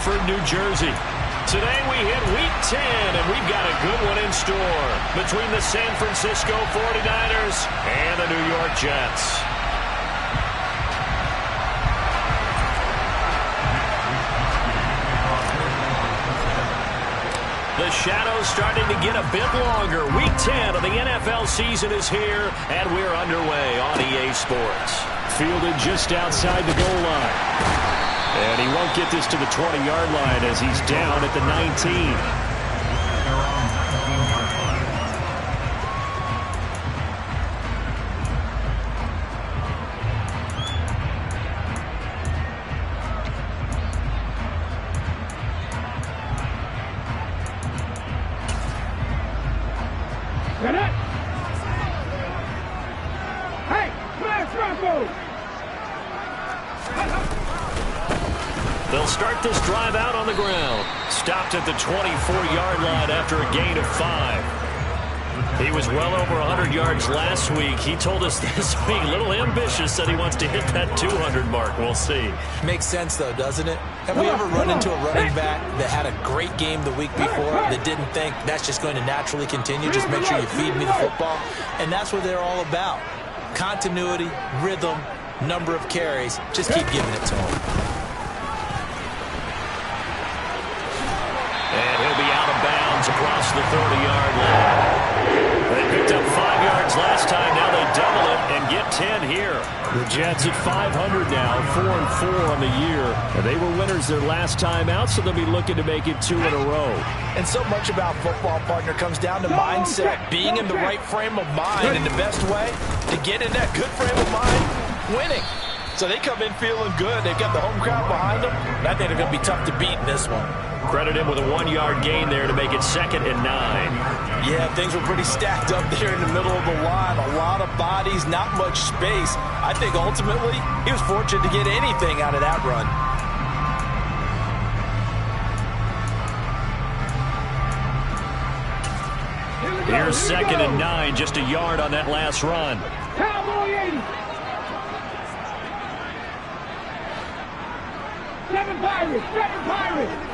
For New Jersey. Today we hit Week 10, and we've got a good one in store between the San Francisco 49ers and the New York Jets. The shadow's starting to get a bit longer. Week 10 of the NFL season is here, and we're underway on EA Sports. Fielded just outside the goal line. And he won't get this to the 20-yard line as he's down at the 19. They'll start this drive out on the ground. Stopped at the 24-yard line after a gain of 5. He was well over 100 yards last week. He told us this week, a little ambitious, said he wants to hit that 200 mark. We'll see. Makes sense, though, doesn't it? Have we ever run into a running back that had a great game the week before that didn't think that's just going to naturally continue? Just make sure you feed me the football. And that's what they're all about. Continuity, rhythm, number of carries. Just keep giving it to him. And he'll be out of bounds across the 30-yard line. They picked up 5 yards last time. Now they double it and get 10 here. The Jets at 500 now, 4-4 on the year. And they were winners their last time out, so they'll be looking to make it 2 in a row. And so much about football, partner, comes down to mindset, being in the right frame of mind. And the best way to get in that good frame of mind, winning. So they come in feeling good. They've got the home crowd behind them. And I think they're going to be tough to beat in this one. Credit him with a 1-yard gain there to make it 2nd and 9. Yeah, things were pretty stacked up there in the middle of the line. A lot of bodies, not much space. I think ultimately he was fortunate to get anything out of that run. Here's 2nd and 9, just a yard on that last run. Cowboy 80. 7 Pirates, 7 Pirates.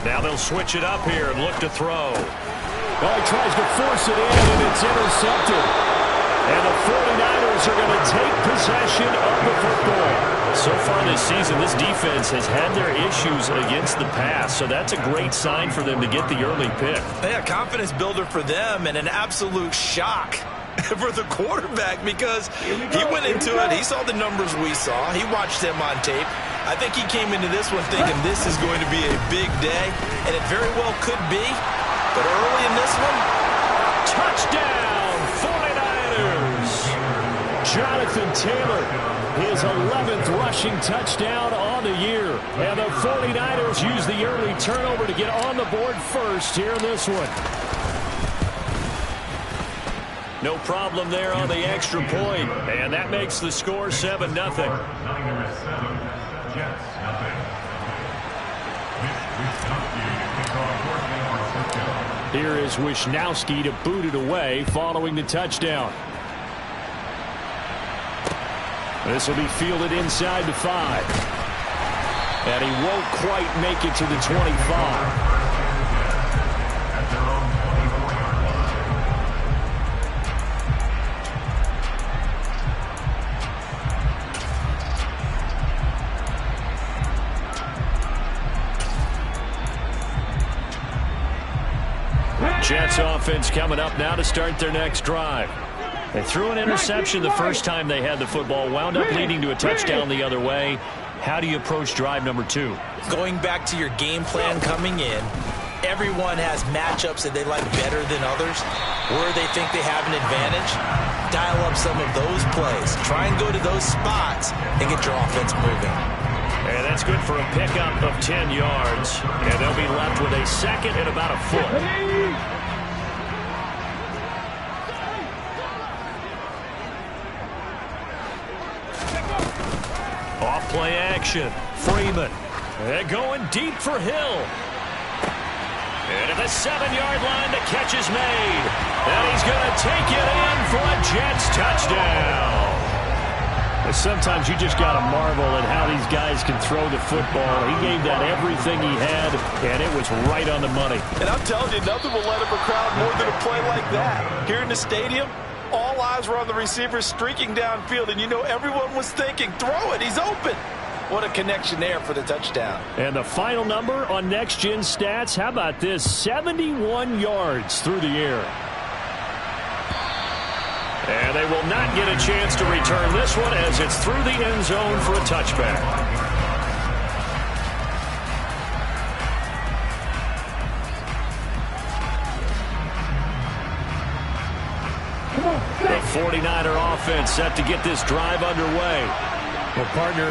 Now they'll switch it up here and look to throw. Well, he tries to force it in, and it's intercepted. And the 49ers are going to take possession of the football. So far this season, this defense has had their issues against the pass, so that's a great sign for them to get the early pick. Yeah, confidence builder for them and an absolute shock for the quarterback because he went into it. He saw the numbers we saw. He watched them on tape. I think he came into this one thinking this is going to be a big day, and it very well could be. But early in this one, touchdown, 49ers! Jonathan Taylor, his 11th rushing touchdown on the year. And the 49ers use the early turnover to get on the board first here in this one. No problem there on the extra point, and that makes the score 7-0. Here is Wisnowski to boot it away following the touchdown. This will be fielded inside the 5. And he won't quite make it to the 25. Jets offense coming up now to start their next drive. They threw an interception the first time they had the football, wound up leading to a touchdown the other way. How do you approach drive number 2? Going back to your game plan coming in, everyone has matchups that they like better than others, where they think they have an advantage. Dial up some of those plays. Try and go to those spots and get your offense moving. And that's good for a pickup of 10 yards. And they'll be left with a 2nd and about a foot. Off play action. Freeman. They're going deep for Hill. And at the 7-yard line, the catch is made. And he's going to take it in for a Jets touchdown. Sometimes you just got to marvel at how these guys can throw the football. He gave that everything he had, and it was right on the money. And I'm telling you, nothing will let up a crowd more than a play like that. Here in the stadium, all eyes were on the receiver streaking downfield, and you know everyone was thinking, throw it, he's open. What a connection there for the touchdown. And the final number on Next Gen Stats, how about this? 71 yards through the air. And they will not get a chance to return this one as it's through the end zone for a touchback. The 49er offense set to get this drive underway. Well, partner,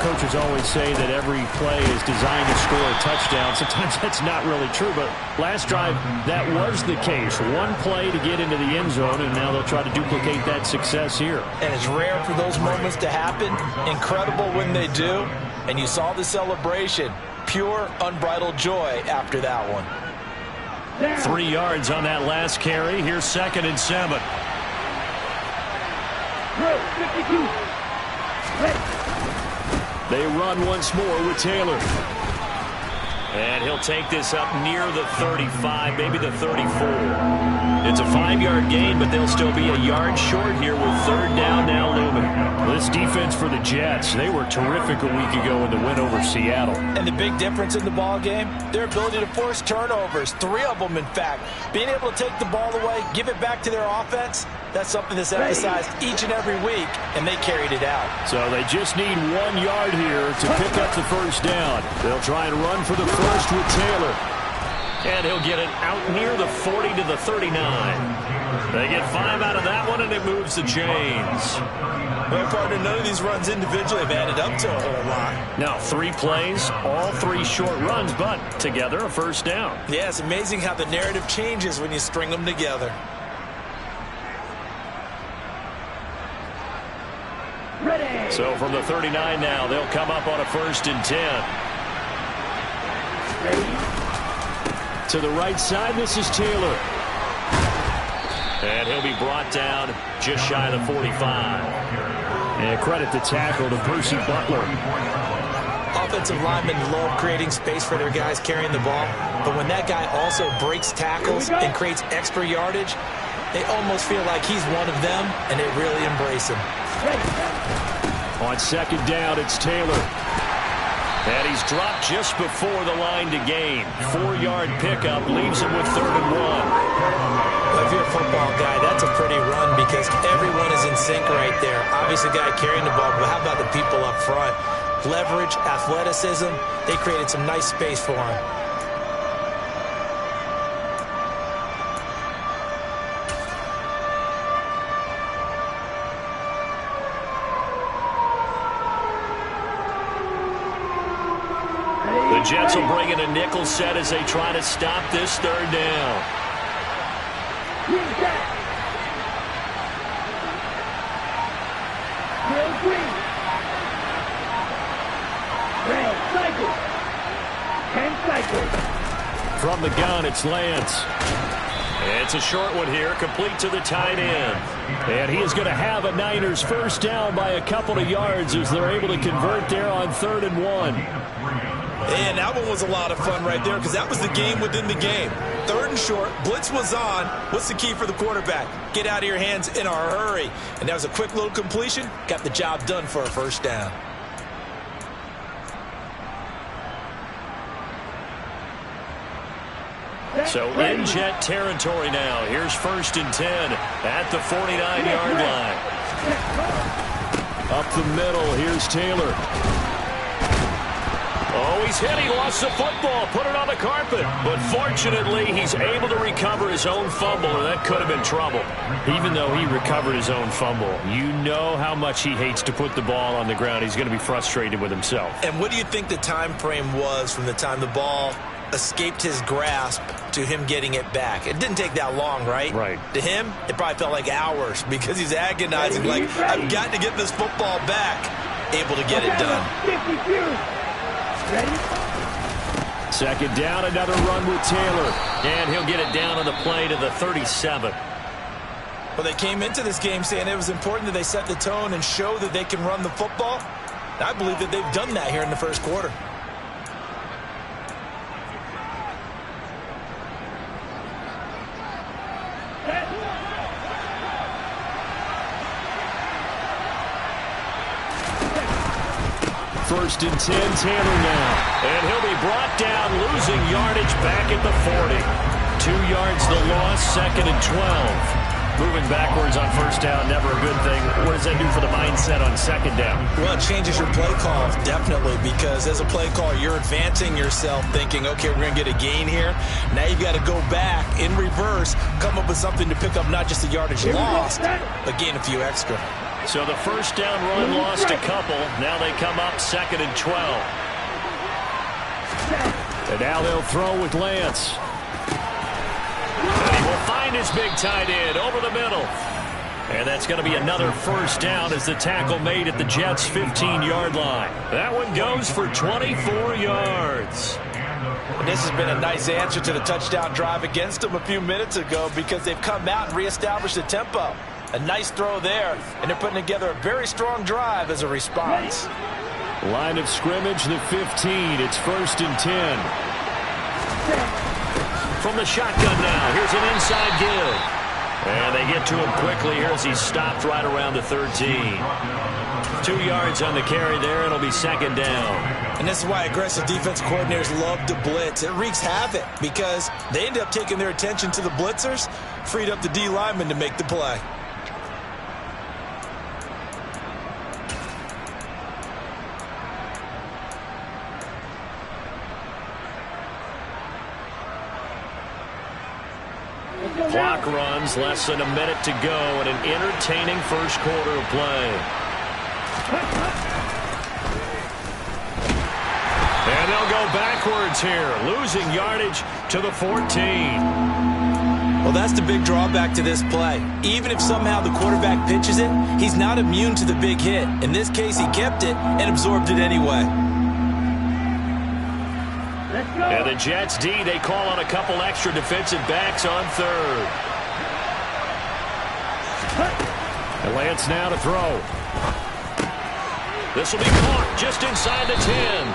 coaches always say that every play is designed to score a touchdown. Sometimes that's not really true, but last drive, that was the case. One play to get into the end zone, and now they'll try to duplicate that success here. And it's rare for those moments to happen. Incredible when they do. And you saw the celebration. Pure, unbridled joy after that one. 3 yards on that last carry. Here's 2nd and 7. 52. They run once more with Taylor. And he'll take this up near the 35, maybe the 34. It's a 5-yard gain, but they'll still be a yard short here with 3rd down now looming. This defense for the Jets, they were terrific a week ago in the win over Seattle. And the big difference in the ball game, their ability to force turnovers, 3 of them in fact. Being able to take the ball away, give it back to their offense, that's something that's emphasized each and every week, and they carried it out. So they just need 1 yard here to pick up the 1st down. They'll try and run for the 1st with Taylor. And he'll get it out near the 40 to the 39. They get 5 out of that one, and it moves the chains. Well, partner, none of these runs individually have added up to a whole lot. Now, 3 plays, all 3 short runs, but together a 1st down. Yeah, it's amazing how the narrative changes when you string them together. Ready. So from the 39 now, they'll come up on a 1st and 10. Ready. To the right side, this is Taylor. And he'll be brought down just shy of the 45. And credit the tackle to Percy Butler. Offensive linemen love creating space for their guys carrying the ball. But when that guy also breaks tackles and creates extra yardage, they almost feel like he's one of them, and they really embrace him. On 2nd down, it's Taylor. And he's dropped just before the line to gain. 4-yard pickup leaves him with 3rd and 1. Well, if you're a football guy, that's a pretty run because everyone is in sync right there. Obviously, the guy carrying the ball, but how about the people up front? Leverage, athleticism, they created some nice space for him. The Jets will bring in a nickel set as they try to stop this 3rd down. From the gun, it's Lance. It's a short one here, complete to the tight end. And he is going to have a Niners 1st down by a couple of yards as they're able to convert there on 3rd and 1. And that one was a lot of fun right there because that was the game within the game. 3rd and short, blitz was on. What's the key for the quarterback? Get out of your hands in a hurry. And that was a quick little completion. Got the job done for a 1st down. So in Jet territory now. Here's 1st and 10 at the 49-yard line. Up the middle, here's Taylor. Oh, he's hit. He lost the football. Put it on the carpet. But fortunately, he's able to recover his own fumble, or that could have been trouble. Even though he recovered his own fumble, you know how much he hates to put the ball on the ground. He's going to be frustrated with himself. And what do you think the time frame was from the time the ball escaped his grasp to him getting it back? It didn't take that long, right? Right. To him, it probably felt like hours because he's agonizing. Like, I've got to get this football back. Able to get it done. 52. Ready? 2nd down, another run with Taylor. And he'll get it down on the play to the 37. Well, they came into this game saying it was important that they set the tone and show that they can run the football. I believe that they've done that here in the first quarter. First and 10, Taylor now. And he'll be brought down, losing yardage back at the 40. 2 yards the loss, second and 12. Moving backwards on first down, never a good thing. What does that do for the mindset on second down? Well, it changes your play call, definitely, because as a play caller, you're advancing yourself thinking, okay, we're going to get a gain here. Now you've got to go back in reverse, come up with something to pick up not just the yardage lost, but gain a few extra. So the first down run lost a couple. Now they come up second and 12. And now they'll throw with Lance. And he will find his big tight end over the middle. And that's going to be another first down as the tackle made at the Jets' 15-yard line. That one goes for 24 yards. And this has been a nice answer to the touchdown drive against them a few minutes ago because they've come out and reestablished the tempo. A nice throw there, and they're putting together a very strong drive as a response. Line of scrimmage, the 15. It's first and 10. From the shotgun now, here's an inside give. And they get to him quickly here as he's stopped right around the 13. 2 yards on the carry there, and it'll be second down. And this is why aggressive defense coordinators love to blitz. It wreaks havoc because they end up taking their attention to the blitzers, freed up the D lineman to make the play. Clock runs, less than a minute to go, and an entertaining first quarter of play. And they'll go backwards here, losing yardage to the 14. Well, that's the big drawback to this play. Even if somehow the quarterback pitches it, he's not immune to the big hit. In this case, he kept it and absorbed it anyway. And the Jets D, they call on a couple extra defensive backs on third. And Lance now to throw. This will be caught just inside the 10.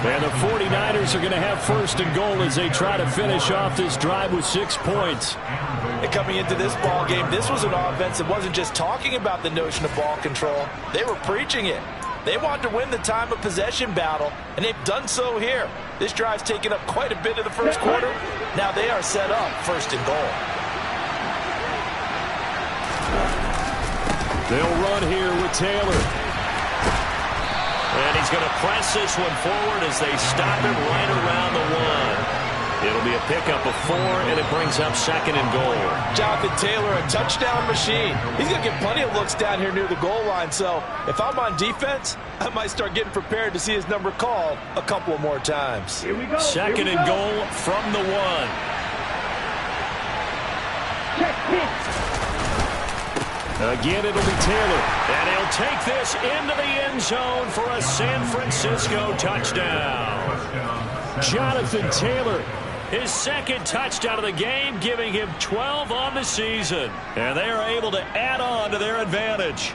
And the 49ers are going to have first and goal as they try to finish off this drive with 6 points. And coming into this ball game, this was an offense that wasn't just talking about the notion of ball control. They were preaching it. They want to win the time of possession battle, and they've done so here. This drive's taken up quite a bit of the first quarter. Now they are set up first and goal. They'll run here with Taylor. And he's going to press this one forward as they stop him right around the 1. It'll be a pickup of 4, and it brings up second and goal. Jonathan Taylor, a touchdown machine. He's going to get plenty of looks down here near the goal line. So if I'm on defense, I might start getting prepared to see his number called a couple of more times. Here we go. Second and goal from the 1. Check this. Again, it'll be Taylor. And he'll take this into the end zone for a San Francisco touchdown. Jonathan Taylor, his second touchdown of the game, giving him 12 on the season. And they are able to add on to their advantage.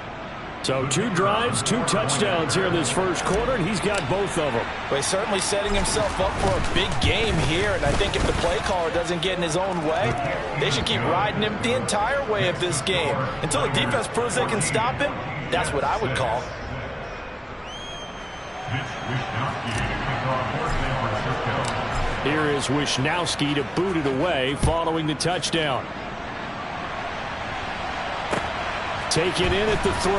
So 2 drives, 2 touchdowns here in this first quarter, and he's got both of them. Well, he's certainly setting himself up for a big game here, and I think if the play caller doesn't get in his own way, they should keep riding him the entire way of this game. Until the defense proves they can stop him, that's what I would call. Here is Wisnowski to boot it away following the touchdown. Taken in at the 3.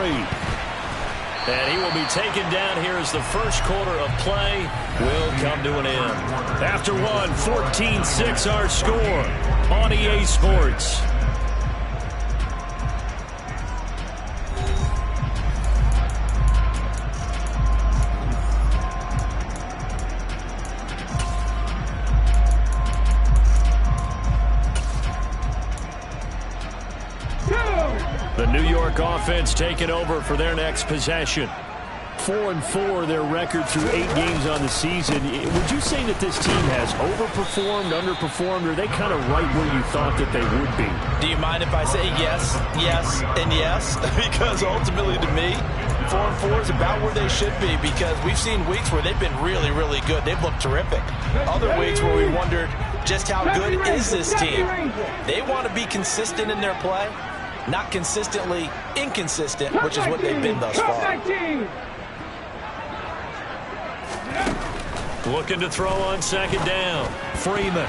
And he will be taken down here as the first quarter of play will come to an end. After one, 14-6 our score on EA Sports. The New York offense taking over for their next possession. 4-4, their record through 8 games on the season. Would you say that this team has overperformed, underperformed, or are they kind of right where you thought that they would be? Do you mind if I say yes, yes, and yes? Because ultimately to me, 4-4 is about where they should be, because we've seen weeks where they've been really, really good. They've looked terrific. Other weeks where we wondered just how good is this team. They want to be consistent in their play, not consistently inconsistent, which is what they've been thus far. Looking to throw on second down. Freeman.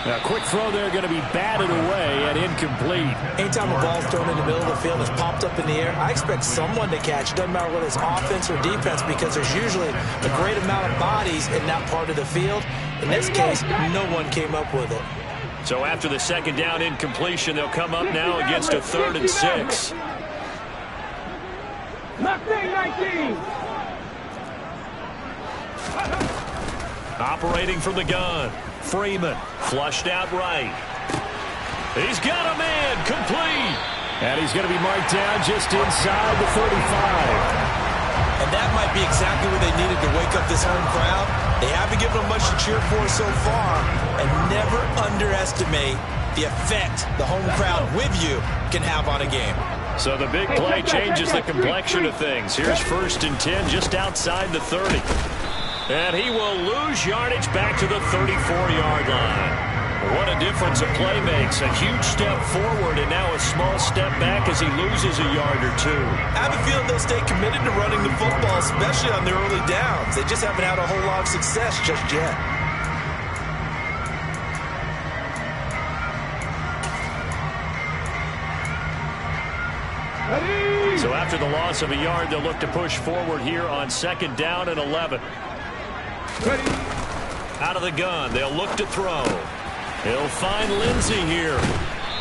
A quick throw there, going to be batted away and incomplete. Anytime a ball's thrown in the middle of the field and it's popped up in the air, I expect someone to catch. It doesn't matter whether it's offense or defense, because there's usually a great amount of bodies in that part of the field. In this case, no one came up with it. So after the second down incompletion, they'll come up now against a 3rd and 6. 19. Operating from the gun. Freeman flushed out right. He's got a man complete. And he's going to be marked down just inside the 35. And that might be exactly what they needed to wake up this home crowd. They haven't given them much to cheer for so far. And never underestimate the effect the home crowd with you can have on a game. So the big play changes the complexion of things. Here's 1st and 10 just outside the 30. And he will lose yardage back to the 34-yard line. What a difference a play makes. A huge step forward and now a small step back as he loses a yard or 2. I have a feeling they'll stay committed to running the football, especially on their early downs. They just haven't had a whole lot of success just yet. So after the loss of a yard, they'll look to push forward here on 2nd down and 11. Out of the gun, they'll look to throw. He'll find Lindsey here.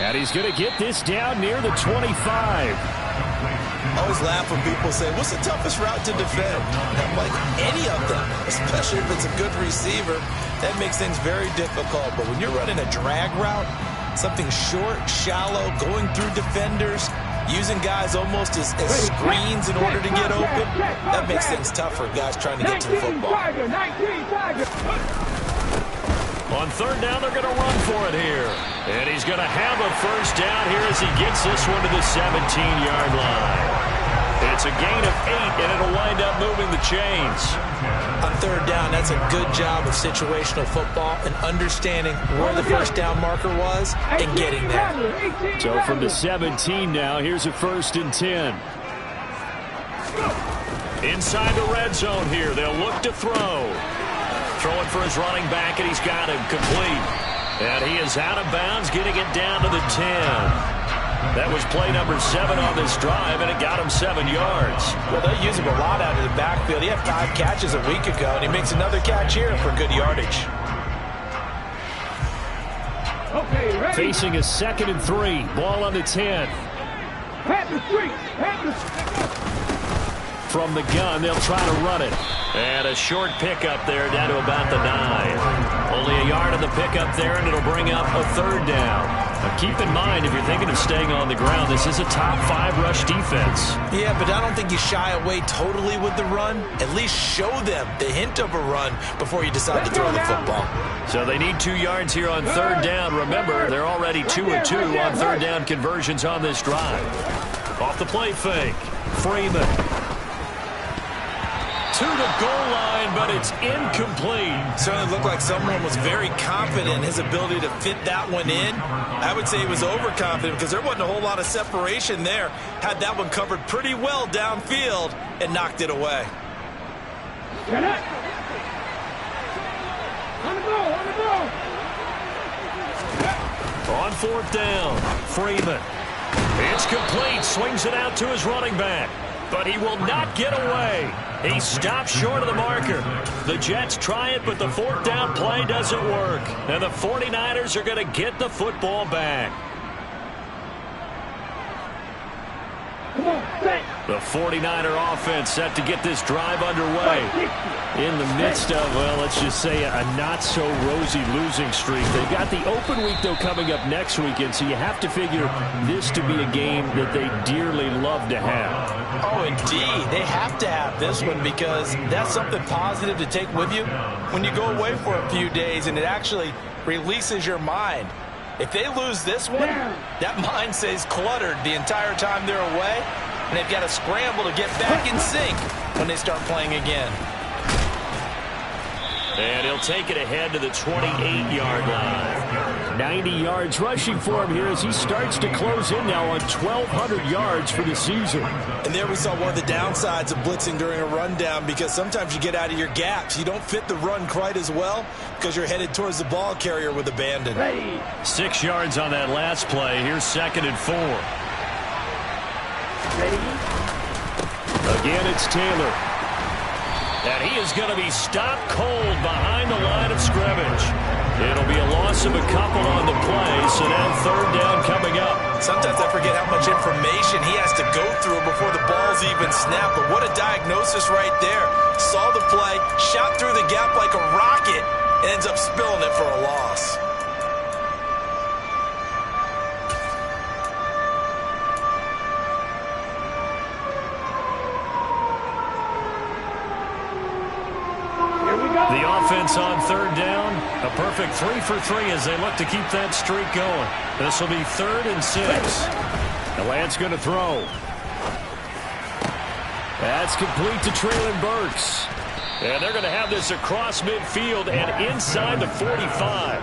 And he's going to get this down near the 25. I always laugh when people say, what's the toughest route to defend? And I'm like, any of them, especially if it's a good receiver. That makes things very difficult. But when you're running a drag route, something short, shallow, going through defenders, using guys almost as screens in order to get open, that makes things tough for guys trying to get to the football. On 3rd down, they're going to run for it here. And he's going to have a 1st down here as he gets this one to the 17-yard line. It's a gain of 8, and it'll wind up moving the chains. On 3rd down, that's a good job of situational football and understanding where the 1st down marker was and getting there. So from the 17 now, here's a 1st and 10. Inside the red zone here, they'll look to throw. Throwing for his running back, and he's got him complete. And he is out of bounds, getting it down to the 10. That was play number 7 on this drive, and it got him 7 yards. Well, they use him a lot out of the backfield. He had 5 catches a week ago, and he makes another catch here for good yardage. Facing a 2nd and 3. Ball on the 10. From the gun, they'll try to run it. And a short pickup there down to about the 9. Only a yard on the pickup there, and it'll bring up a 3rd down. Now keep in mind, if you're thinking of staying on the ground, this is a top 5 rush defense. Yeah, but I don't think you shy away totally with the run. At least show them the hint of a run before you decide to throw the football. So they need 2 yards here on 3rd down. Remember, they're already 2 of 2 on 3rd down conversions on this drive. Off the play fake. Freeman. To the goal line, but it's incomplete. Certainly looked like someone was very confident in his ability to fit that one in. I would say he was overconfident because there wasn't a whole lot of separation there. Had that one covered pretty well downfield and knocked it away. On 4th down, Freeman. It's complete, swings it out to his running back. But he will not get away. He stops short of the marker. The Jets try it, but the 4th down play doesn't work. And the 49ers are going to get the football back. Come on, set. The 49er offense set to get this drive underway. In the midst of, well, let's just say a not-so-rosy losing streak. They've got the open week, though, coming up next weekend, so you have to figure this to be a game that they dearly love to have. Oh, indeed. They have to have this one because that's something positive to take with you when you go away for a few days, and it actually releases your mind. If they lose this one, that mind stays cluttered the entire time they're away, and they've got to scramble to get back in sync when they start playing again. And he'll take it ahead to the 28-yard line. 90 yards rushing for him here as he starts to close in now on 1,200 yards for the season. And there we saw one of the downsides of blitzing during a rundown because sometimes you get out of your gaps. You don't fit the run quite as well because you're headed towards the ball carrier with abandon. 6 yards on that last play. Here's 2nd and 4. Again, it's Taylor. And he is going to be stopped cold behind the line of scrimmage. It'll be a loss of a couple on the play, so now 3rd down coming up. Sometimes I forget how much information he has to go through before the ball's even snapped, but what a diagnosis right there. Saw the play, shot through the gap like a rocket, and ends up spilling it for a loss. The offense on 3rd down, a perfect 3 for 3 as they look to keep that streak going. This will be 3rd and 6. Lance going to throw. That's complete to Traylon Burks. And they're going to have this across midfield and inside the 45.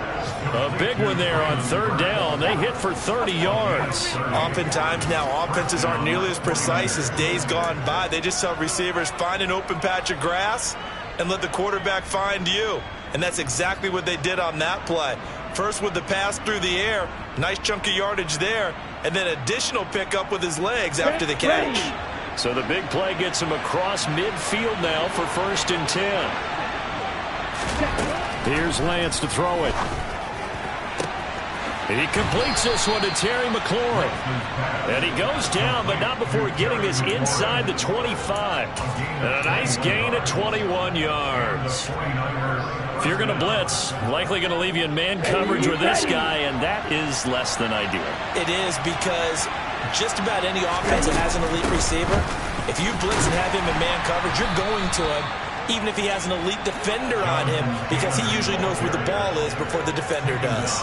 A big one there on 3rd down. They hit for 30 yards. Oftentimes now offenses aren't nearly as precise as days gone by. They just tell receivers, find an open patch of grass and let the quarterback find you. And that's exactly what they did on that play. First with the pass through the air, nice chunk of yardage there, and then additional pickup with his legs after the catch. So the big play gets him across midfield now for 1st and 10. Here's Lance to throw it. He completes this one to Terry McLaurin. And he goes down, but not before getting this inside the 25. And a nice gain at 21 yards. If you're going to blitz, likely going to leave you in man coverage with this guy, and that is less than ideal. It is because just about any offense that has an elite receiver, if you blitz and have him in man coverage, you're going to him, even if he has an elite defender on him, because he usually knows where the ball is before the defender does.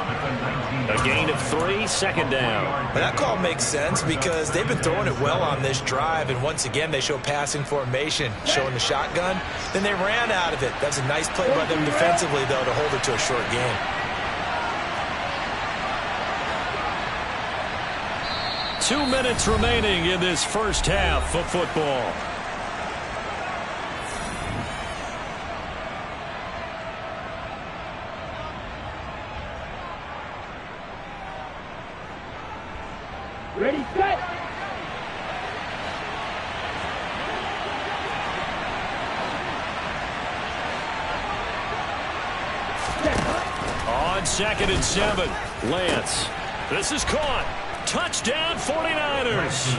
A gain of 3, 2nd down. But that call makes sense because they've been throwing it well on this drive, and once again they show passing formation, showing the shotgun. Then they ran out of it. That's a nice play by them defensively, though, to hold it to a short game. Two minutes remaining in this first half of football. Ready, set. On 2nd and 7, Lance. This is caught. Touchdown 49ers.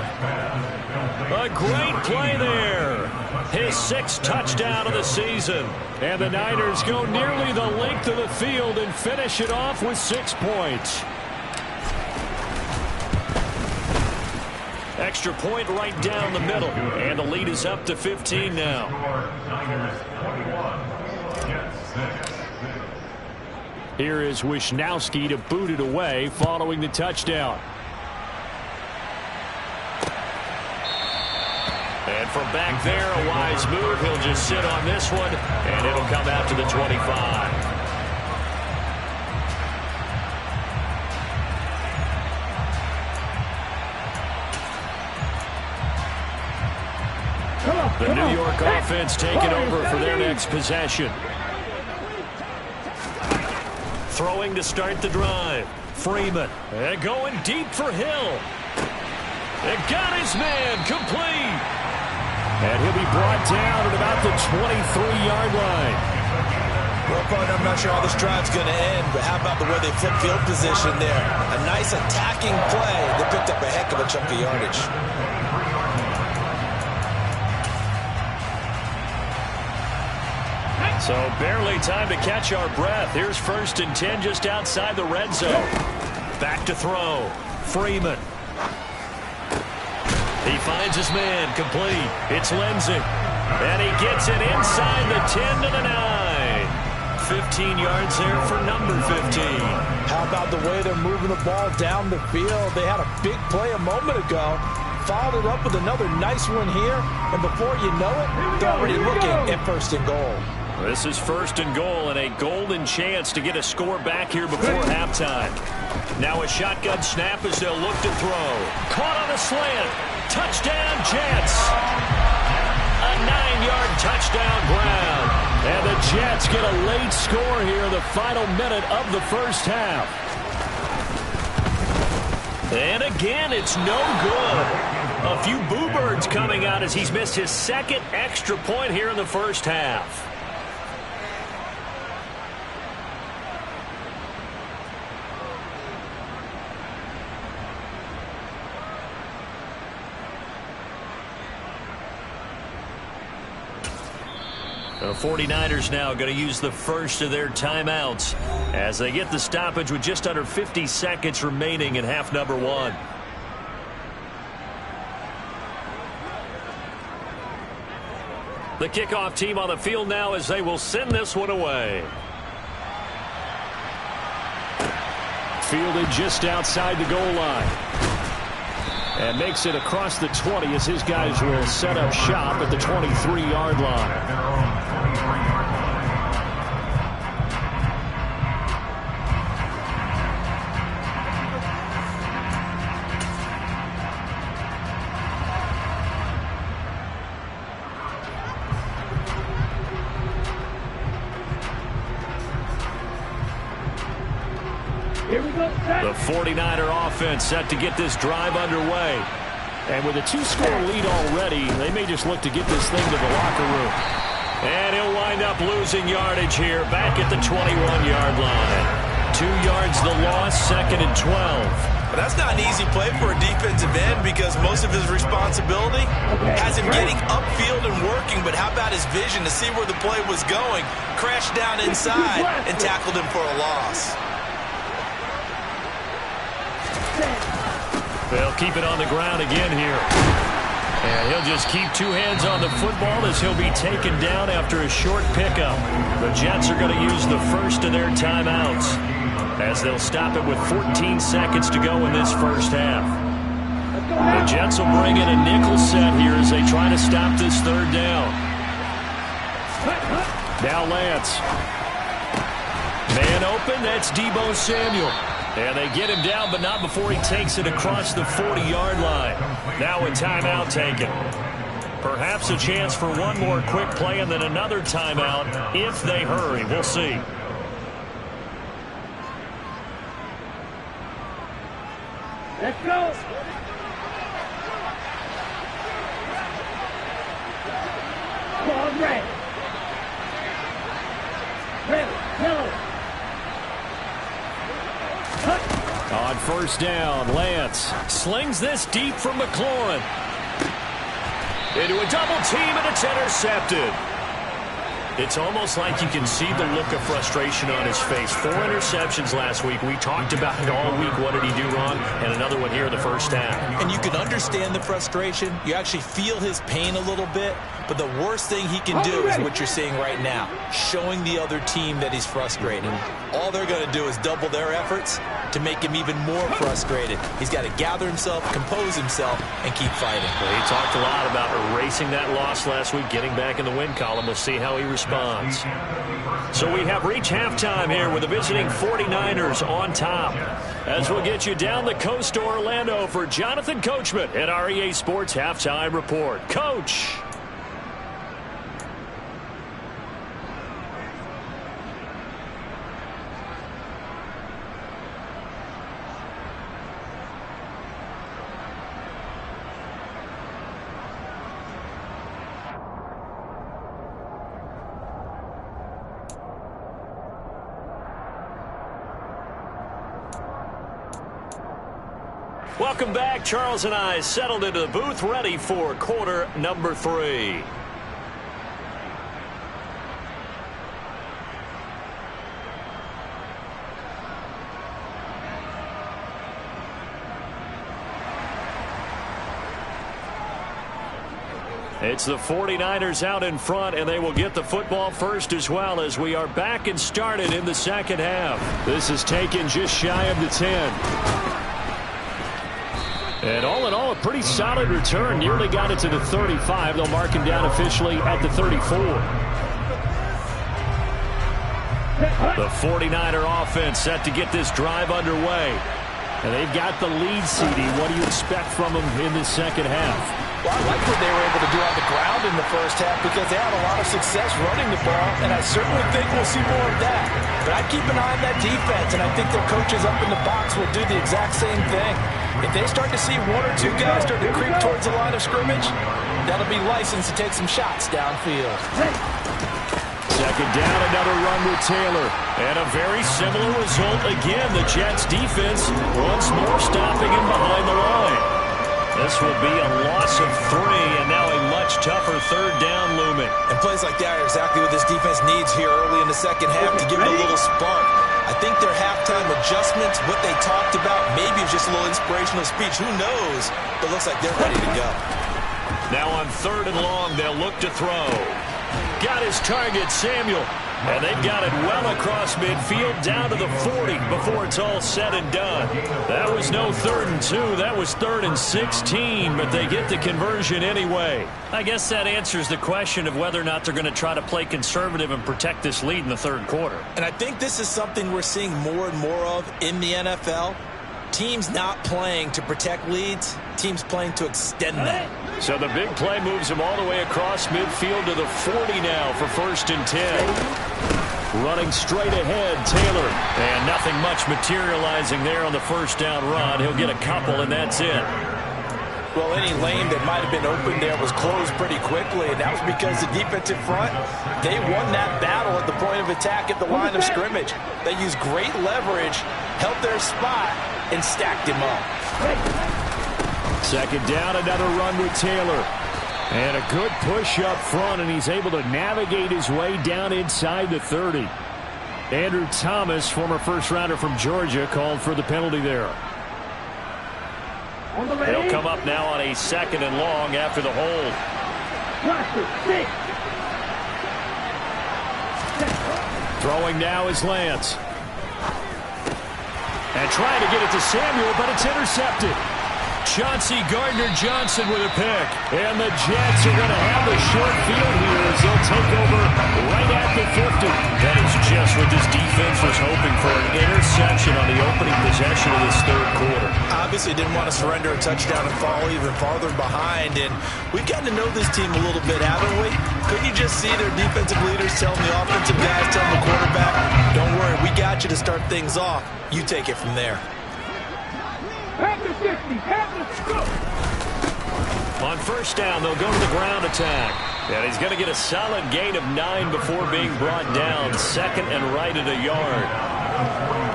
A great play there. His 6th touchdown of the season. And the Niners go nearly the length of the field and finish it off with 6 points. Extra point right down the middle. And the lead is up to 15 now. Here is Wisnowski to boot it away following the touchdown. And from back there, a wise move. He'll just sit on this one, and it'll come out to the 25. The New York offense taking over for their next possession. Throwing to start the drive. Freeman. And going deep for Hill. And got his man complete. And he'll be brought down at about the 23-yard line. Well, partner, I'm not sure how this drive's going to end, but how about the way they flip field position there? A nice attacking play that picked up a heck of a chunk of yardage. So barely time to catch our breath. Here's 1st and 10 just outside the red zone. Back to throw. Freeman. He finds his man, complete. It's Lindsey. And he gets it inside the 10 to the 9. 15 yards there for number 15. How about the way they're moving the ball down the field? They had a big play a moment ago. Followed it up with another nice one here. And before you know it, they're already looking at 1st and goal. This is 1st and goal and a golden chance to get a score back here before halftime. Now a shotgun snap as they'll look to throw. Caught on a slant. Touchdown, Jets. A 9-yard touchdown ground. And the Jets get a late score here in the final minute of the first half. And again, it's no good. A few boo birds coming out as he's missed his 2nd extra point here in the first half. The 49ers now going to use the first of their timeouts as they get the stoppage with just under 50 seconds remaining in half number 1. The kickoff team on the field now as they will send this one away. Fielded just outside the goal line. And makes it across the 20 as his guys will set up shop at the 23-yard line. The 49er offense set to get this drive underway. And with a 2-score lead already, they may just look to get this thing to the locker room. And he'll wind up losing yardage here back at the 21-yard line. 2 yards the loss, 2nd and 12. But that's not an easy play for a defensive end because most of his responsibility has him getting upfield and working. But how about his vision to see where the play was going? Crashed down inside and tackled him for a loss. They'll keep it on the ground again here. And he'll just keep 2 hands on the football as he'll be taken down after a short pickup. The Jets are going to use the first of their timeouts as they'll stop it with 14 seconds to go in this first half. The Jets will bring in a nickel set here as they try to stop this 3rd down. Now Lance. Man open, that's Deebo Samuel. And they get him down, but not before he takes it across the 40-yard line. Now a timeout taken. Perhaps a chance for one more quick play and then another timeout if they hurry. We'll see. Let's go. Ball red. Red, yellow. On 1st down, Lance slings this deep from McLaurin. Into a double team, and it's intercepted. It's almost like you can see the look of frustration on his face. 4 interceptions last week. We talked about it all week. What did he do wrong? And another one here in the first half. And you can understand the frustration. You actually feel his pain a little bit. But the worst thing he can do is what you're seeing right now, showing the other team that he's frustrated. All they're going to do is double their efforts to make him even more frustrated. He's got to gather himself, compose himself, and keep fighting. Well, he talked a lot about erasing that loss last week, getting back in the win column. We'll see how he responds. So we have reached halftime here with the visiting 49ers on top. As we'll get you down the coast to Orlando for Jonathan Coachman at our EA Sports Halftime Report. Coach. Welcome back. Charles and I settled into the booth, ready for quarter number 3. It's the 49ers out in front, and they will get the football first as well as we are back and started in the second half. This is taken just shy of the 10. And all in all, a pretty solid return. Nearly got it to the 35. They'll mark him down officially at the 34. The 49er offense set to get this drive underway. And they've got the lead, CD. What do you expect from them in the second half? Well, I like what they were able to do on the ground in the first half because they had a lot of success running the ball, and I certainly think we'll see more of that. But I'd keep an eye on that defense, and I think their coaches up in the box will do the exact same thing. If they start to see one or two guys start to creep towards the line of scrimmage, that'll be licensed to take some shots downfield. Second down, another run with Taylor. And a very similar result again. The Jets defense once more stopping him behind the line. This will be a loss of 3, and now a much tougher third down looming. And plays like that are exactly what this defense needs here early in the second half to give it a little spark. I think their halftime adjustments, what they talked about, maybe it's just a little inspirational speech. Who knows? But it looks like they're ready to go. Now on 3rd and long, they'll look to throw. Got his target, Samuel. And they've got it well across midfield down to the 40 before it's all said and done. That was no 3rd and 2. That was 3rd and 16, but they get the conversion anyway. I guess that answers the question of whether or not they're going to try to play conservative and protect this lead in the 3rd quarter. And I think this is something we're seeing more and more of in the NFL. Teams not playing to protect leads, teams playing to extend them. So the big play moves him all the way across midfield to the 40 now for 1st and 10. Running straight ahead, Taylor. And nothing much materializing there on the 1st down run. He'll get a couple, and that's it. Well, any lane that might have been open there was closed pretty quickly, and that was because the defensive front, they won that battle at the point of attack at the line of scrimmage. They used great leverage, held their spot, and stacked him up. Second down, another run with Taylor. And a good push up front, and he's able to navigate his way down inside the 30. Andrew Thomas, former first-rounder from Georgia, called for the penalty there. He'll come up now on a 2nd and long after the hold. Throwing now is Lance. And trying to get it to Samuel, but it's intercepted. Chauncey Gardner-Johnson with a pick. And the Jets are going to have the short field here as they'll take over right at the 50. That is just what this defense was hoping for, an interception on the opening possession of this 3rd quarter. Obviously didn't want to surrender a touchdown and fall even farther behind. And we've gotten to know this team a little bit, haven't we? Couldn't you just see their defensive leaders telling the offensive guys, telling the quarterback, don't worry, we got you to start things off. You take it from there. On 1st down, they'll go to the ground attack. And he's going to get a solid gain of 9 before being brought down. 2nd and right at a yard.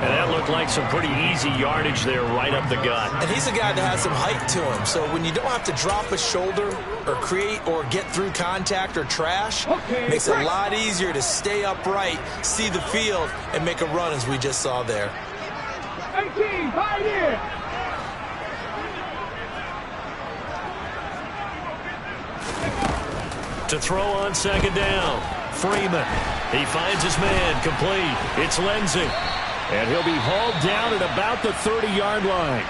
And that looked like some pretty easy yardage there right up the gut. And he's a guy that has some height to him. So when you don't have to drop a shoulder or create or get through contact or trash, makes it a lot easier to stay upright, see the field, and make a run as we just saw there. 18, right in. To throw on 2nd down, Freeman. He finds his man, complete. It's Lindsey. And he'll be hauled down at about the 30-yard line.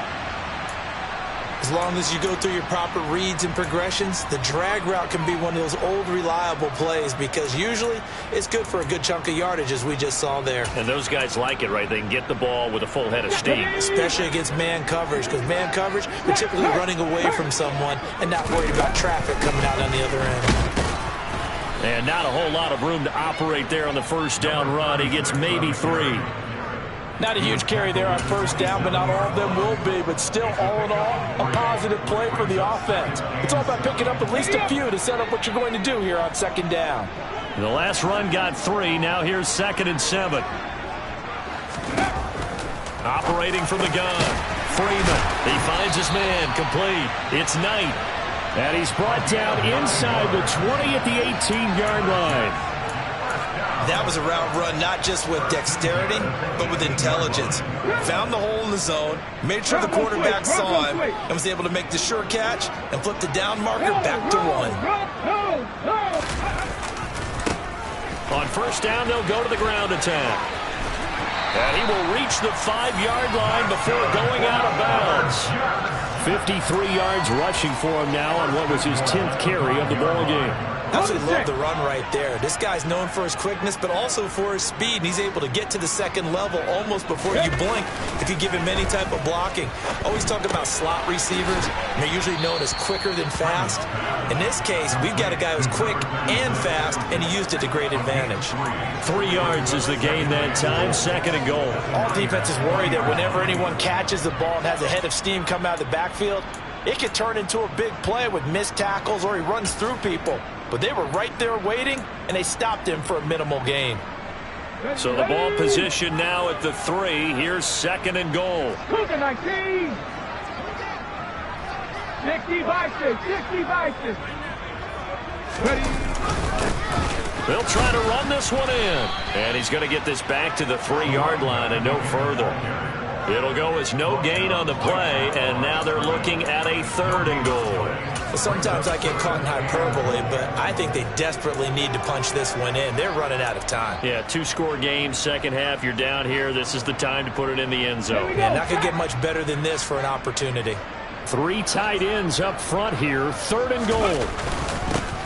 As long as you go through your proper reads and progressions, the drag route can be one of those old reliable plays because usually it's good for a good chunk of yardage as we just saw there. And those guys like it, right? They can get the ball with a full head of steam. Especially against man coverage because man coverage, they're typically running away from someone and not worried about traffic coming out on the other end. And not a whole lot of room to operate there on the 1st down run. He gets maybe 3. Not a huge carry there on 1st down, but not all of them will be. But still, all in all, a positive play for the offense. It's all about picking up at least a few to set up what you're going to do here on 2nd down. The last run got 3. Now here's 2nd and 7. Operating from the gun. Freeman. He finds his man. Complete. It's Knight. And he's brought down inside the 20 at the 18-yard line. That was a route run not just with dexterity, but with intelligence. Found the hole in the zone, made sure the quarterback saw him, and was able to make the sure catch and flip the down marker back to 1. On first down, they'll go to the ground attack. And he will reach the 5-yard line before going out of bounds. 53 yards rushing for him now on what was his 10th carry of the ball game. Absolutely love the run right there. This guy's known for his quickness, but also for his speed. And he's able to get to the second level almost before you blink if you give him any type of blocking. Always talk about slot receivers, and they're usually known as quicker than fast. In this case, we've got a guy who's quick and fast, and he used it to great advantage. 3 yards is the gain that time, second and goal. All defenses worry that whenever anyone catches the ball and has a head of steam come out of the backfield, it could turn into a big play with missed tackles or he runs through people. But they were right there waiting, and they stopped him for a minimal gain. So the ball position now at the 3. Here's second and goal. 60 Vikings, 60 Vikings. Ready. They'll try to run this one in. And he's going to get this back to the 3-yard line and no further. It'll go as no gain on the play, and now they're looking at a third and goal. Well, sometimes I get caught in hyperbole, but I think they desperately need to punch this one in. They're running out of time. Yeah, 2-score game, second half, you're down here. This is the time to put it in the end zone. Yeah, not going to get much better than this for an opportunity. 3 tight ends up front here, third and goal.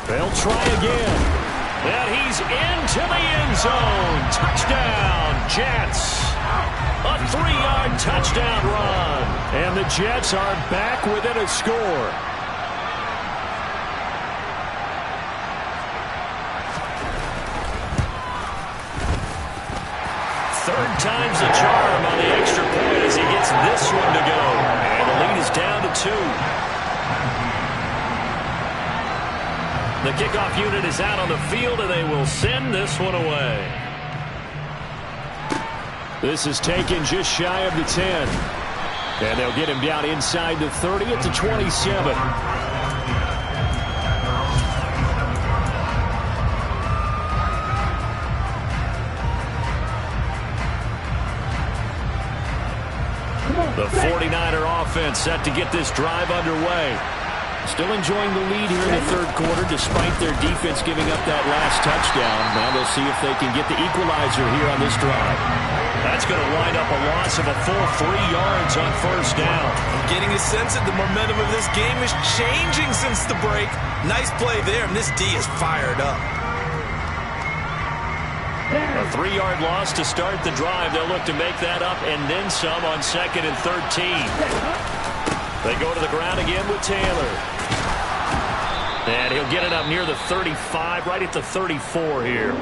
They'll try again. And he's into the end zone. Touchdown, Jets. A 3-yard touchdown run. And the Jets are back within a score. Third time's the charm on the extra point as he gets this one to go. And the lead is down to 2. The kickoff unit is out on the field, and they will send this one away. This is taken just shy of the 10. And they'll get him down inside the 30 at the 27. The 49er offense set to get this drive underway. Still enjoying the lead here in the third quarter despite their defense giving up that last touchdown. Now they'll see if they can get the equalizer here on this drive. That's going to wind up a loss of a full 3 yards on first down. I'm getting a sense that the momentum of this game is changing since the break. Nice play there, and this D is fired up. A 3-yard loss to start the drive. They'll look to make that up and then some on second and 13. They go to the ground again with Taylor. And he'll get it up near the 35, right at the 34 here.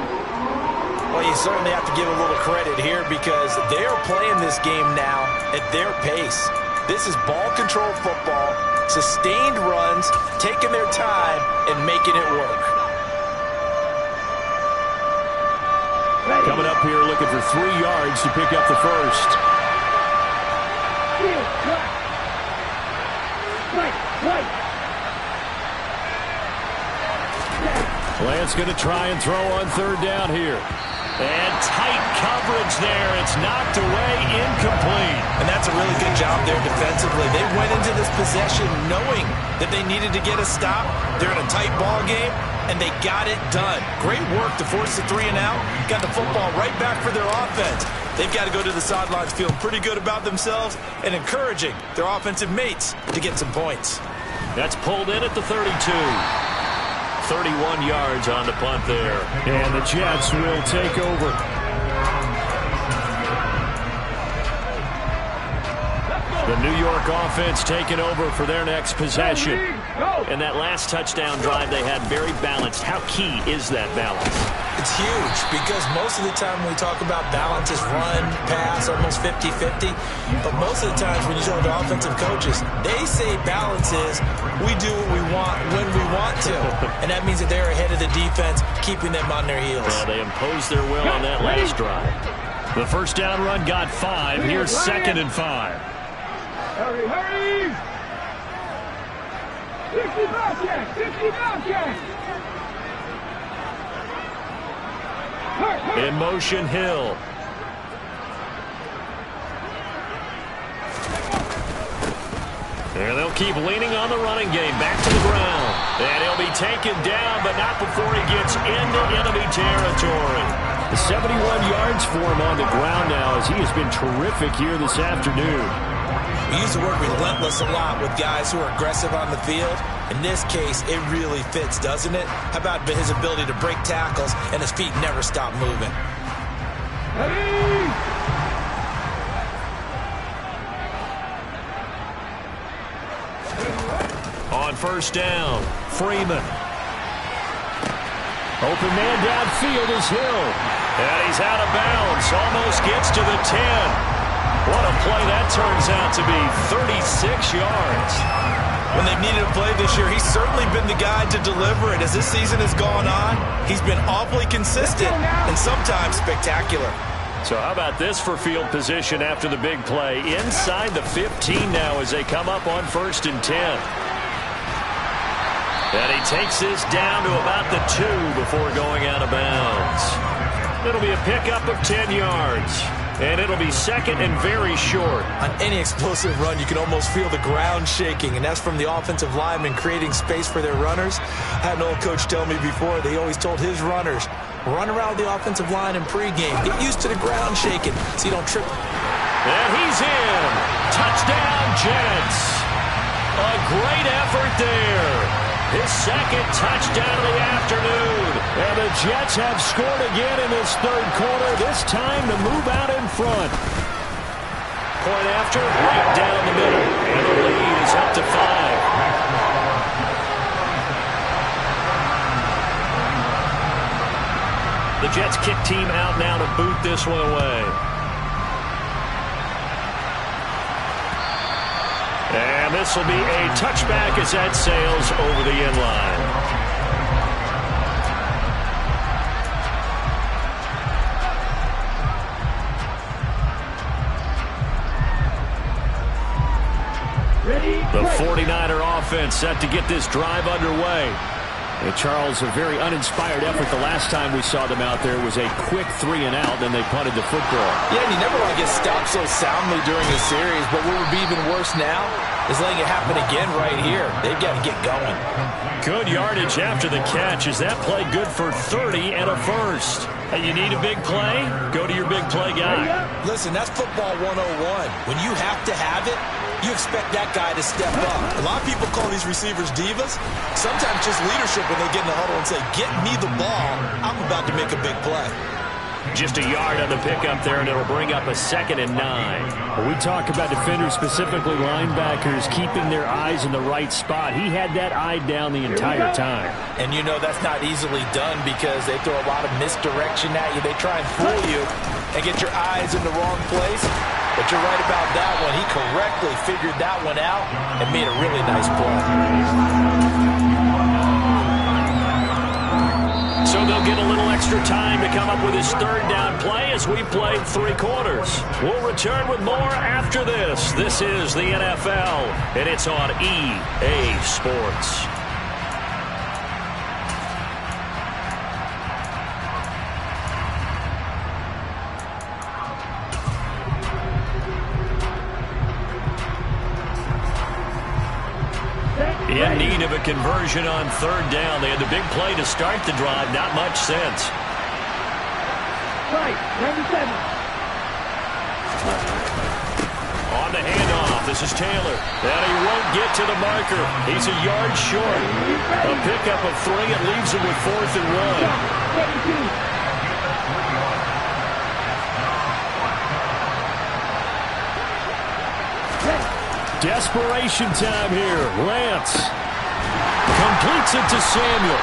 Well, you certainly have to give a little credit here because they are playing this game now at their pace. This is ball control football, sustained runs, taking their time, and making it work. Coming up here looking for 3 yards to pick up the first. Lance going to try and throw on third down here. And tight coverage there. It's knocked away, incomplete. And that's a really good job there defensively. They went into this possession knowing that they needed to get a stop. They're in a tight ball game, and they got it done. Great work to force the 3 and out. Got the football right back for their offense. They've got to go to the sidelines feeling pretty good about themselves and encouraging their offensive mates to get some points. That's pulled in at the 32. 31 yards on the punt there. And the Jets will take over. The New York offense taking over for their next possession. And that last touchdown drive they had very balanced. How key is that balance? It's huge because most of the time when we talk about balance is run, pass, almost 50-50. But most of the times when you talk to offensive coaches, they say balance is we do what we want when we want to. And that means that they're ahead of the defense, keeping them on their heels. Yeah, they imposed their will on that last drive. The first down run got 5. Here's second and 5. Hurry, hurry! 60 Bobcats! 60 Bobcats! In motion, Hill. And they'll keep leaning on the running game. Back to the ground. And he'll be taken down, but not before he gets into enemy territory. 71 yards for him on the ground now, as he has been terrific here this afternoon. We use the word relentless a lot with guys who are aggressive on the field. In this case, it really fits, doesn't it? How about his ability to break tackles and his feet never stop moving? On first down, Freeman. Open man downfield is Hill. And he's out of bounds. Almost gets to the 10. What a play that turns out to be. 36 yards. When they've needed a play this year, he's certainly been the guy to deliver it. As this season has gone on, he's been awfully consistent and sometimes spectacular. So how about this for field position after the big play? Inside the 15 now as they come up on first and 10. And he takes this down to about the 2 before going out of bounds. It'll be a pickup of 10 yards. And it'll be second and very short. On any explosive run, you can almost feel the ground shaking, and that's from the offensive linemen creating space for their runners. I had an old coach tell me before, they always told his runners, run around the offensive line in pregame. Get used to the ground shaking so you don't trip. And he's in. Touchdown, Jets. A great effort there. His second touchdown of the afternoon. And the Jets have scored again in this third quarter, this time to move out in front. Point after, right down the middle. And the lead is up to 5. The Jets kick team out now to boot this one away. And this will be a touchback as that sails over the end line. The 49er offense set to get this drive underway. And Charles, a very uninspired effort the last time we saw them out there. It was a quick 3 and out, then they punted the football. Yeah, and you never want to get stopped so soundly during a series, but what would be even worse now is letting it happen again right here. They've got to get going. Good yardage after the catch. Is that play good for 30 and a first? And you need a big play? Go to your big play guy. Listen, that's football 101. When you have to have it, you expect that guy to step up. A lot of people call these receivers divas. Sometimes just leadership when they get in the huddle and say, get me the ball. I'm about to make a big play. Just a yard on the pickup there, and it'll bring up a 2nd and 9. When we talk about defenders, specifically linebackers, keeping their eyes in the right spot. He had that eye down the entire time. And you know that's not easily done because they throw a lot of misdirection at you. They try and fool you and get your eyes in the wrong place. But you're right about that one. He correctly figured that one out and made a really nice play. So they'll get a little extra time to come up with his third down play as we played 3 quarters. We'll return with more after this. This is the NFL, and it's on EA Sports. In need of a conversion on third down. They had the big play to start the drive. Not much sense. Right, 97. On the handoff, this is Taylor. And he won't get to the marker. He's a yard short. A pickup of 3. It leaves him with 4th and 1. Desperation time here. Lance completes it to Samuel.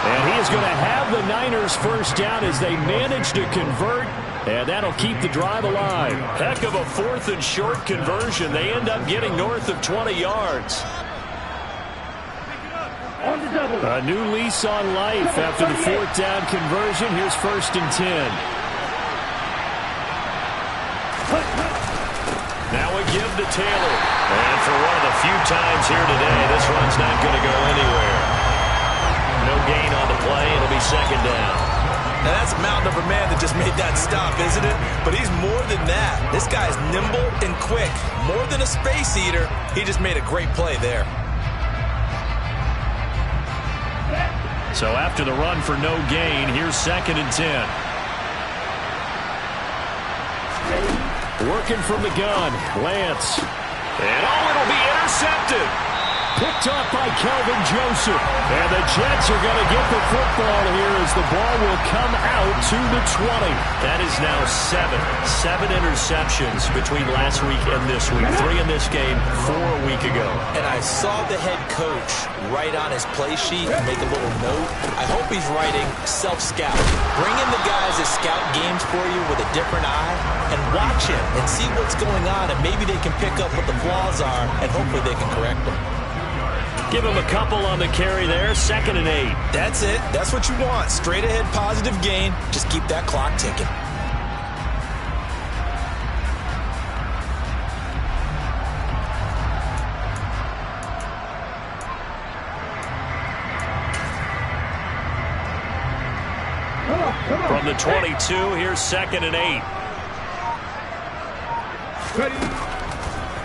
And he is going to have the Niners first down as they manage to convert. And that'll keep the drive alive. Heck of a 4th and short conversion. They end up getting north of 20 yards. A new lease on life after the 4th down conversion. Here's 1st and 10. Now a give to Taylor. And for one of the few times here today, this run's not going to go anywhere. No gain on the play. It'll be 2nd down. Now that's a mountain of a man that just made that stop, isn't it? But he's more than that. This guy's nimble and quick. More than a space eater, he just made a great play there. So after the run for no gain, here's 2nd and 10. Working from the gun, Lance. And it'll be intercepted. Picked off by Kelvin Joseph. And the Jets are going to get the football here as the ball will come out to the 20. That is now 7 interceptions between last week and this week. 3 in this game, 4 a week ago. And I saw the head coach write on his play sheet and make a little note. I hope he's writing self-scout. Bring in the guys that scout games for you with a different eye and watch him and see what's going on, and maybe they can pick up what the flaws are and hopefully they can correct them. Give him a couple on the carry there. 2nd and 8. That's it. That's what you want. Straight ahead positive gain. Just keep that clock ticking. From the 22, here's 2nd and 8.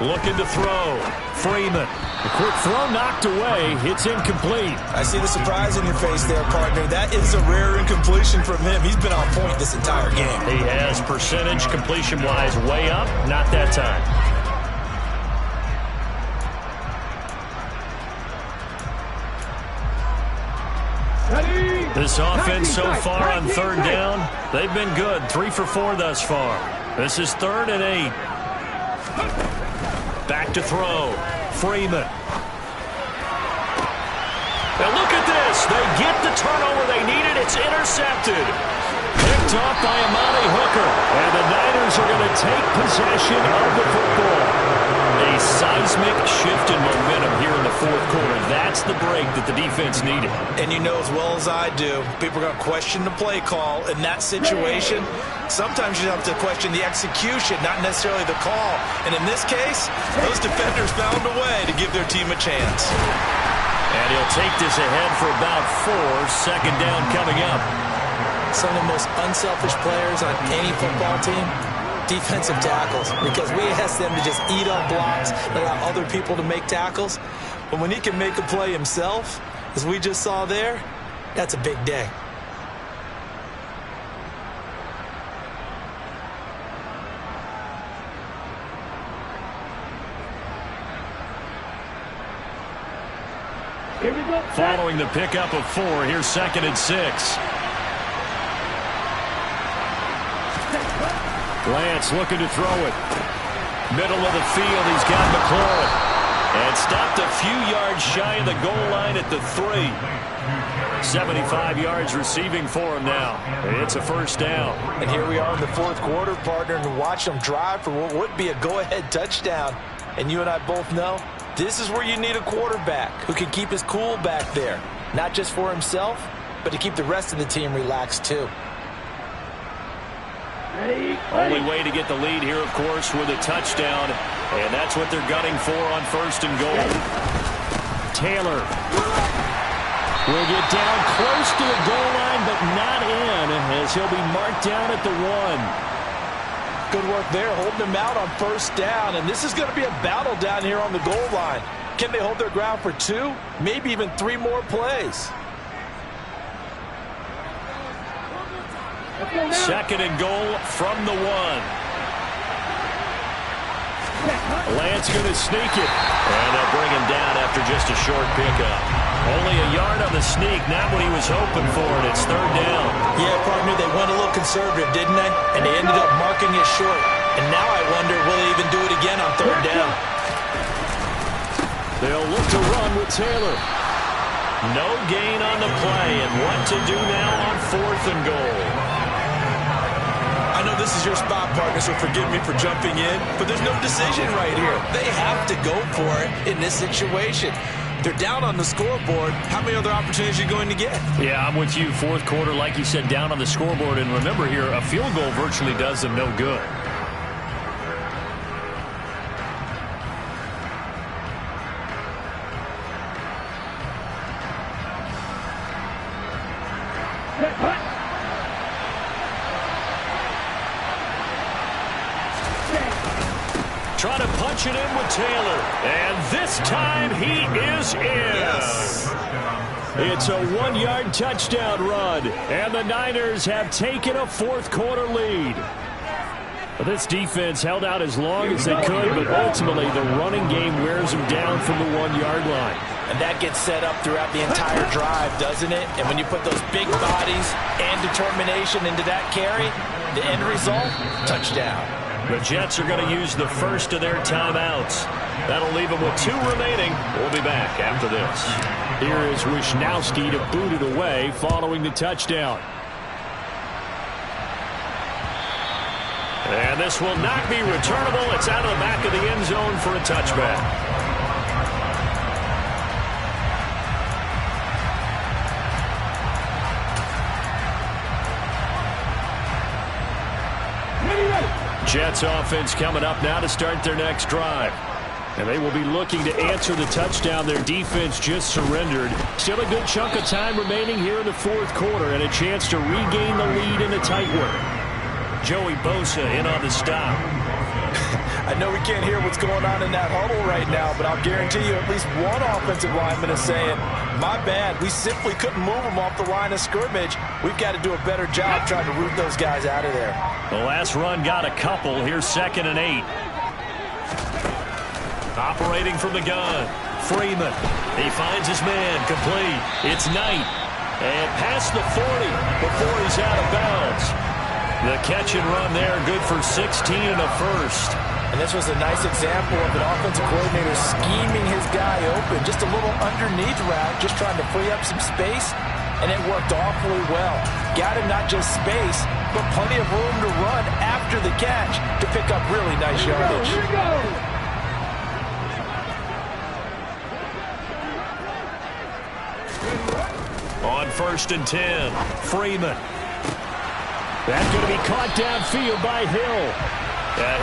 Looking to throw. Freeman. A quick throw knocked away. It's incomplete. I see the surprise in your face there, partner. That is a rare incompletion from him. He's been on point this entire game. He has percentage completion-wise way up. Not that time. This offense so far on 3rd down, they've been good. 3 for 4 thus far. This is 3rd and 8. Back to throw. Freeman. Now look at this. They get the turnover they needed. It's intercepted. Picked off by Amani Hooker. And the Niners are going to take possession of the football. A seismic shift in momentum here in the 4th quarter. That's the break that the defense needed. And you know as well as I do, people are going to question the play call in that situation. Sometimes you have to question the execution, not necessarily the call. And in this case, those defenders found a way to give their team a chance. And he'll take this ahead for about 4. 2nd down coming up. Some of the most unselfish players on any football team, defensive tackles, because we ask them to just eat up blocks and allow other people to make tackles. But when he can make a play himself, as we just saw there, that's a big day. Following the pickup of 4, here's 2nd and 6. Lance looking to throw it. Middle of the field, he's got McLaurin. And stopped a few yards shy of the goal line at the 3. 75 yards receiving for him now. It's a 1st down. And here we are in the 4th quarter, partner, and watch them drive for what would be a go-ahead touchdown. And you and I both know this is where you need a quarterback who can keep his cool back there. Not just for himself, but to keep the rest of the team relaxed too. Only way to get the lead here, of course, with a touchdown. And that's what they're gunning for on 1st and goal. Taylor will get down close to the goal line, but not in, as he'll be marked down at the 1. Good work there, holding them out on 1st down. And this is going to be a battle down here on the goal line. Can they hold their ground for 2, maybe even 3 more plays? 2nd and goal from the 1. Lance going to sneak it. And they'll bring him down after just a short pickup. Only a yard on the sneak, not what he was hoping for, and it's 3rd down. Yeah, partner, they went a little conservative, didn't they? And they ended up marking it short. And now I wonder, will they even do it again on 3rd down? They'll look to run with Taylor. No gain on the play, and what to do now on 4th and goal. I know this is your spot, partner, so forgive me for jumping in, but there's no decision right here. They have to go for it in this situation. They're down on the scoreboard. How many other opportunities are you going to get? Yeah, I'm with you. 4th quarter, like you said, down on the scoreboard. And remember here, a field goal virtually does them no good. trying to punch it in with Taylor. And this time he is in. Yes. It's a 1-yard touchdown run. And the Niners have taken a fourth-quarter lead. This defense held out as long as they could, but ultimately the running game wears them down from the 1-yard line. And that gets set up throughout the entire drive, doesn't it? And when you put those big bodies and determination into that carry, the end result, touchdown. The Jets are going to use the first of their timeouts. That'll leave them with 2 remaining. We'll be back after this. Here is Wisnowski to boot it away following the touchdown. And this will not be returnable. It's out of the back of the end zone for a touchback. Jets offense coming up now to start their next drive. And they will be looking to answer the touchdown their defense just surrendered. Still a good chunk of time remaining here in the fourth quarter and a chance to regain the lead in a tight one. Joey Bosa in on the stop. I know we can't hear what's going on in that huddle right now, but I'll guarantee you at least one offensive lineman is saying, my bad, we simply couldn't move them off the line of scrimmage. We've got to do a better job trying to root those guys out of there. The last run got a couple. Here's 2nd and 8. Operating from the gun. Freeman. He finds his man. Complete. It's Knight. And past the 40 before he's out of bounds. The catch and run there, good for 16 and a first. And this was a nice example of an offensive coordinator scheming his guy open. Just a little underneath route, just trying to free up some space, and it worked awfully well. Got him not just space, but plenty of room to run after the catch to pick up really nice yardage. Here we go. On 1st and 10, Freeman. That's going to be caught downfield by Hill.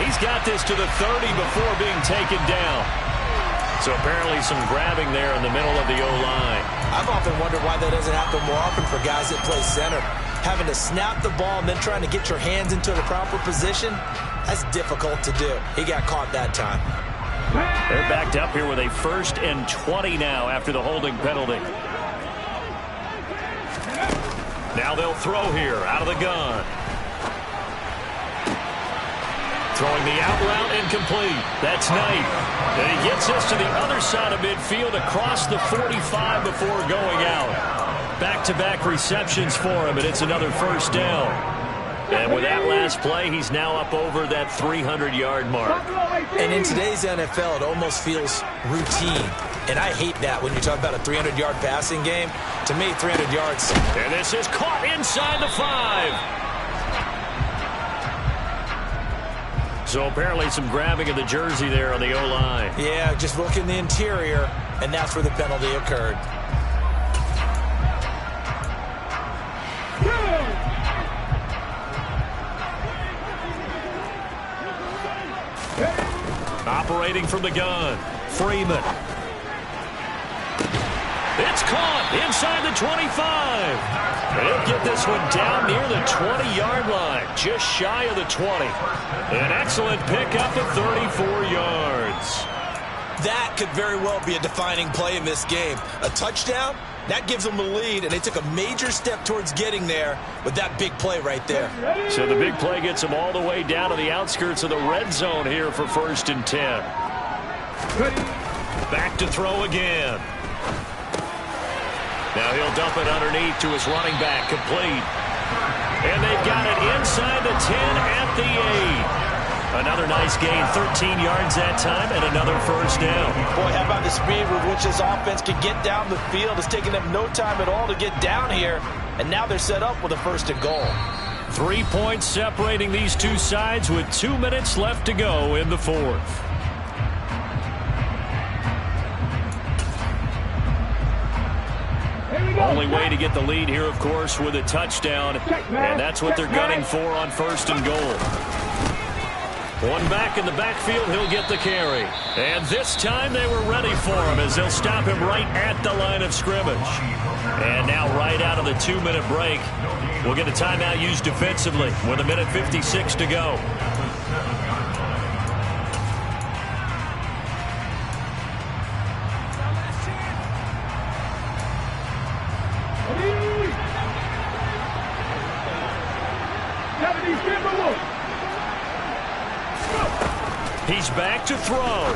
He's got this to the 30 before being taken down. So apparently some grabbing there in the middle of the O-line. I've often wondered why that doesn't happen more often for guys that play center. Having to snap the ball and then trying to get your hands into the proper position, that's difficult to do. He got caught that time. They're backed up here with a 1st and 20 now after the holding penalty. Now they'll throw here out of the gun. Throwing the out route incomplete. That's Knight. And he gets this to the other side of midfield across the 45 before going out. Back-to-back receptions for him, and it's another 1st down. And with that last play, he's now up over that 300-yard mark. And in today's NFL, it almost feels routine. And I hate that when you talk about a 300-yard passing game. To me, 300 yards. And this is caught inside the 5. So apparently some grabbing of the jersey there on the O-line. Yeah, just look in the interior, and that's where the penalty occurred. Operating from the gun, Freeman. It's caught inside the 25. And he'll get this one down near the 20-yard line, just shy of the 20. An excellent pickup of 34 yards. That could very well be a defining play in this game. A touchdown, that gives them the lead, and they took a major step towards getting there with that big play right there. So the big play gets them all the way down to the outskirts of the red zone here for 1st and 10. Back to throw again. Now he'll dump it underneath to his running back, complete. And they've got it inside the 10 at the 8. Another nice gain, 13 yards that time, and another 1st down. Boy, how about the speed with which this offense can get down the field? It's taken them no time at all to get down here, and now they're set up with a 1st and goal. 3 points separating these two sides with 2 minutes left to go in the 4th. Only way to get the lead here, of course, with a touchdown, and that's what they're gunning for on 1st and goal. One back in the backfield, he'll get the carry. And this time they were ready for him as they'll stop him right at the line of scrimmage. And now right out of the 2-minute break, we'll get a timeout used defensively with 1:56 to go. 70, Timberwolves. He's back to throw.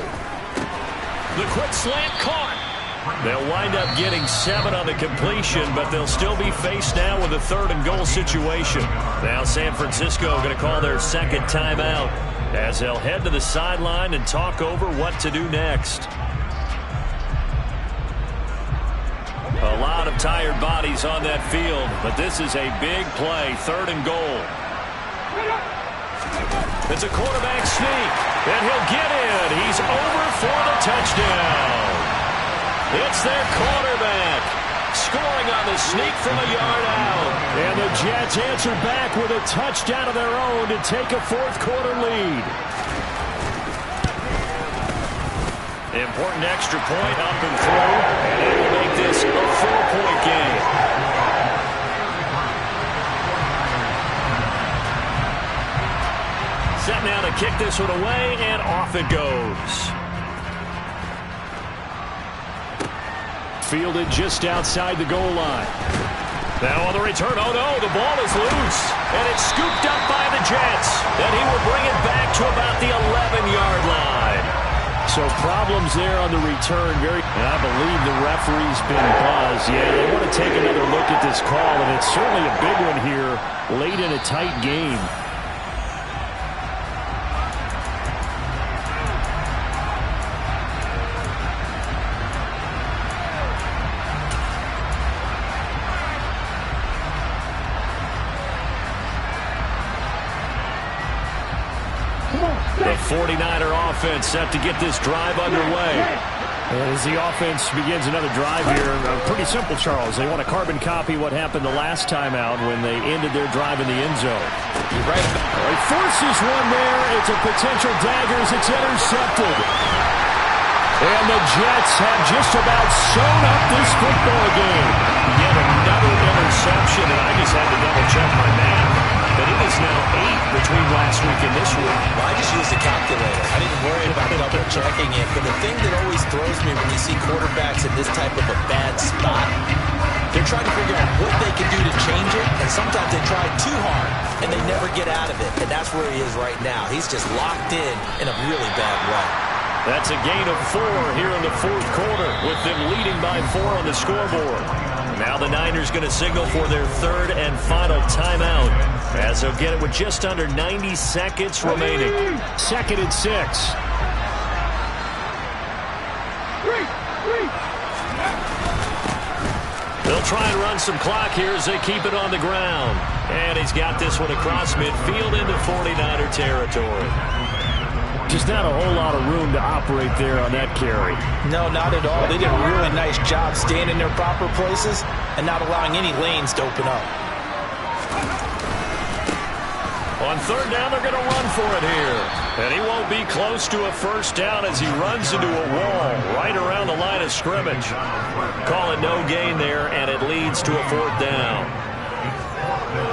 The quick slant caught. They'll wind up getting 7 on the completion, but they'll still be faced now with a 3rd and goal situation. Now San Francisco going to call their second timeout as they'll head to the sideline and talk over what to do next. A lot of tired bodies on that field, but this is a big play, 3rd and goal. It's a quarterback sneak, and he'll get in. He's over for the touchdown. It's their quarterback scoring on the sneak from a yard out. And the Jets answer back with a touchdown of their own to take a 4th quarter lead. Important extra point up and through, and it will make this a 4-point game. Set now to kick this one away, and off it goes. Fielded just outside the goal line. Now on the return, oh no, the ball is loose, and it's scooped up by the Jets. Then he will bring it back to about the 11-yard line. So problems there on the return. I believe the referee's been buzzed. Yeah, they want to take another look at this call, and it's certainly a big one here late in a tight game. The 49er offense set to get this drive underway. As the offense begins another drive here, pretty simple, Charles. They want to carbon copy what happened the last time out when they ended their drive in the end zone. You're right. He forces one there. It's a potential dagger as it's intercepted. And the Jets have just about sewn up this football game. Yet another interception, and I just had to double-check my math. But it is now 8 between last week and this week. Well, I just used a calculator. I didn't worry about double-checking it. But the thing that always throws me when you see quarterbacks in this type of a bad spot, they're trying to figure out what they can do to change it. And sometimes they try too hard, and they never get out of it. And that's where he is right now. He's just locked in a really bad way. That's a gain of 4 here in the 4th quarter, with them leading by 4 on the scoreboard. Now the Niners going to signal for their 3rd and final timeout, as they'll get it with just under 90 seconds remaining. 2nd and 6. They'll try and run some clock here as they keep it on the ground. And he's got this one across midfield into 49er territory. Just not a whole lot of room to operate there on that carry. No, not at all. They did a really nice job staying in their proper places and not allowing any lanes to open up. On 3rd down, they're going to run for it here. And he won't be close to a 1st down as he runs into a wall right around the line of scrimmage. Call it no gain there, and it leads to a 4th down.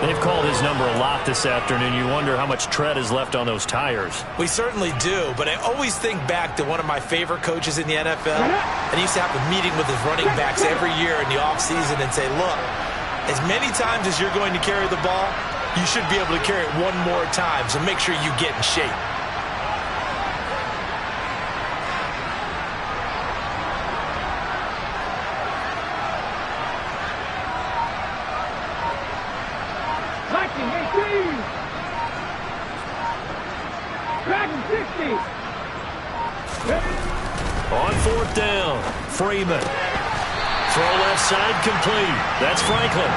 They've called his number a lot this afternoon. You wonder how much tread is left on those tires. We certainly do, but I always think back to one of my favorite coaches in the NFL. And he used to have a meeting with his running backs every year in the offseason and say, look, as many times as you're going to carry the ball, you should be able to carry it one more time, so make sure you get in shape. On 4th down, Freeman. Throw left side complete. That's Franklin.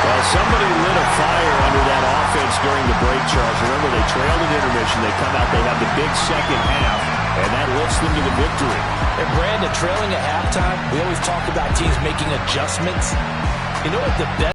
Well, somebody lit a fire under that offense during the break, Charles. Remember, they trailed at intermission. They come out, they have the big second half, and that lifts them to the victory. And Brandon, trailing at halftime, we always talk about teams making adjustments. You know what the best